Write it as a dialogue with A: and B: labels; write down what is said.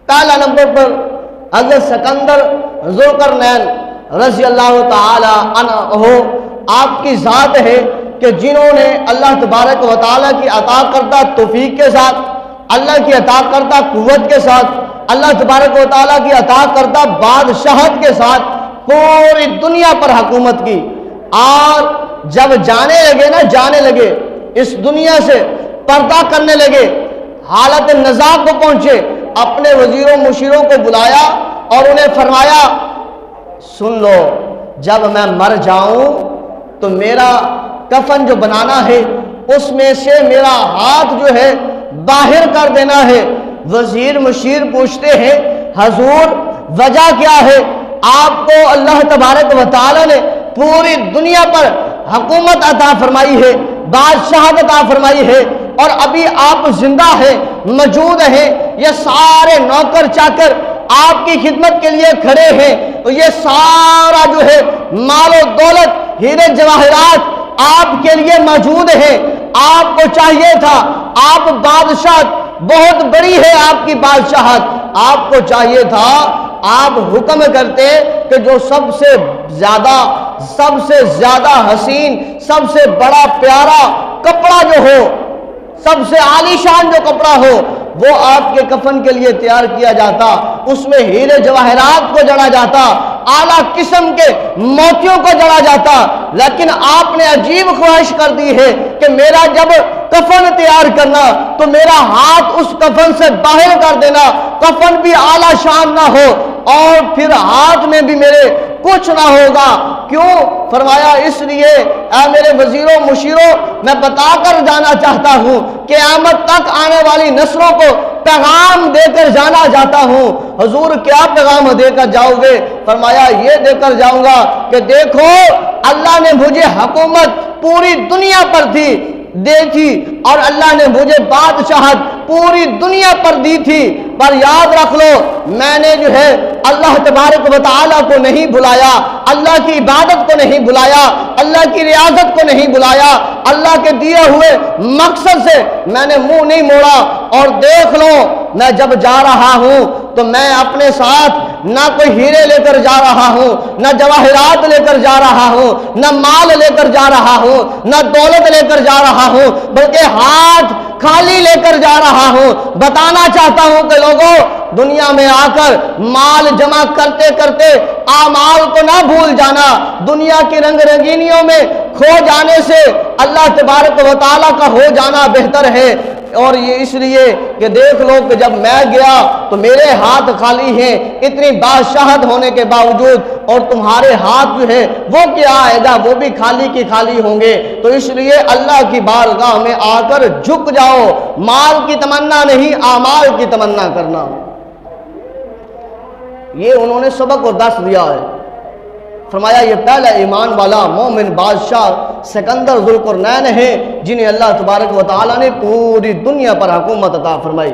A: پہلا نمبر پر حضرت سکندر ذوالقرنین رضی اللہ تعالی عنہ آپ کی ذات ہے کہ جنہوں نے اللہ تبارک و تعالیٰ کی عطا کردہ توفیق کے ساتھ، اللہ کی عطا کردہ قوت کے ساتھ، اللہ تبارک و تعالیٰ کی عطا کردہ بادشاہت کے ساتھ پوری دنیا پر حکومت کی، اور جب جانے لگے اس دنیا سے پردہ کرنے لگے، حالت نزاع کو پہنچے، اپنے وزیروں مشیروں کو بلایا اور انہیں فرمایا سن لو، جب میں مر جاؤں تو میرا کفن جو بنانا ہے اس میں سے میرا ہاتھ جو ہے باہر کر دینا ہے۔ وزیر مشیر پوچھتے ہیں حضور وجہ کیا ہے؟ آپ کو اللہ تبارک و تعالی نے پوری دنیا پر حکومت عطا فرمائی ہے، بادشاہت عطا فرمائی ہے، اور ابھی آپ زندہ ہیں، موجود ہیں، یہ سارے نوکر چاکر آپ کی خدمت کے لیے کھڑے ہیں، تو یہ سارا جو ہے مال و دولت، ہیرے جواہرات آپ کے لیے موجود ہیں۔ آپ کو چاہیے تھا، آپ بادشاہت بہت بڑی ہے، آپ کی بادشاہت، آپ کو چاہیے تھا آپ حکم کرتے کہ جو سب سے زیادہ حسین، سب سے بڑا پیارا کپڑا جو ہو، سب سے عالی شان جو کپڑا ہو، وہ آپ کے کفن کے لیے تیار کیا جاتا، اس میں ہیرے جواہرات کو جڑا جاتا، اعلیٰ قسم کے موتیوں کو جڑا جاتا، لیکن آپ نے عجیب خواہش کر دی ہے کہ میرا جب کفن تیار کرنا تو میرا ہاتھ اس کفن سے باہر کر دینا، کفن بھی اعلیٰ شان نہ ہو اور پھر ہاتھ میں بھی میرے کچھ نہ ہوگا۔ کیوں؟ فرمایا اس لیے اے میرے وزیروں مشیروں، میں بتا کر جانا چاہتا ہوں، قیامت تک آنے والی نسلوں کو پیغام دے کر جانا چاہتا ہوں۔ حضور کیا پیغام دے کر جاؤ گے؟ فرمایا یہ دے کر جاؤں گا کہ دیکھو اللہ نے مجھے حکومت پوری دنیا پر دی تھی، اور اللہ نے مجھے بادشاہت پوری دنیا پر دی تھی، پر یاد رکھ لو میں نے جو ہے اللہ تبارک و تعالیٰ کو نہیں بلایا، اللہ کی عبادت کو نہیں بلایا، اللہ کی ریاضت کو نہیں بلایا، اللہ کے دیے ہوئے مقصد سے میں نے منہ نہیں موڑا۔ اور دیکھ لو میں جب جا رہا ہوں تو میں اپنے ساتھ نہ کوئی ہیرے لے کر جا رہا ہوں، نہ جواہرات لے کر جا رہا ہوں، نہ مال لے کر جا رہا ہوں، نہ دولت لے کر جا رہا ہوں، بلکہ ہاتھ خالی لے کر جا رہا ہوں۔ بتانا چاہتا ہوں کہ لوگوں دنیا میں آ کر مال جمع کرتے کرتے اعمال کو نہ بھول جانا، دنیا کی رنگ رنگینیوں میں کھو جانے سے اللہ تبارک و تعالیٰ کا ہو جانا بہتر ہے۔ اور یہ اس لیے کہ دیکھ لو کہ جب میں گیا تو میرے ہاتھ خالی ہیں، اتنی بادشاہت ہونے کے باوجود، اور تمہارے ہاتھ جو ہے وہ کیا آئے گا، وہ بھی خالی کی خالی ہوں گے۔ تو اس لیے اللہ کی بارگاہ میں آ کر جھک جاؤ، مال کی تمنا نہیں، اعمال کی تمنا کرنا۔ یہ انہوں نے سبق اور درس دیا ہے۔ فرمایا یہ پہلا ایمان والا مومن بادشاہ سکندر ذوالقرنین ہے، جنہیں اللہ تبارک و تعالیٰ نے پوری دنیا پر حکومت عطا فرمائی۔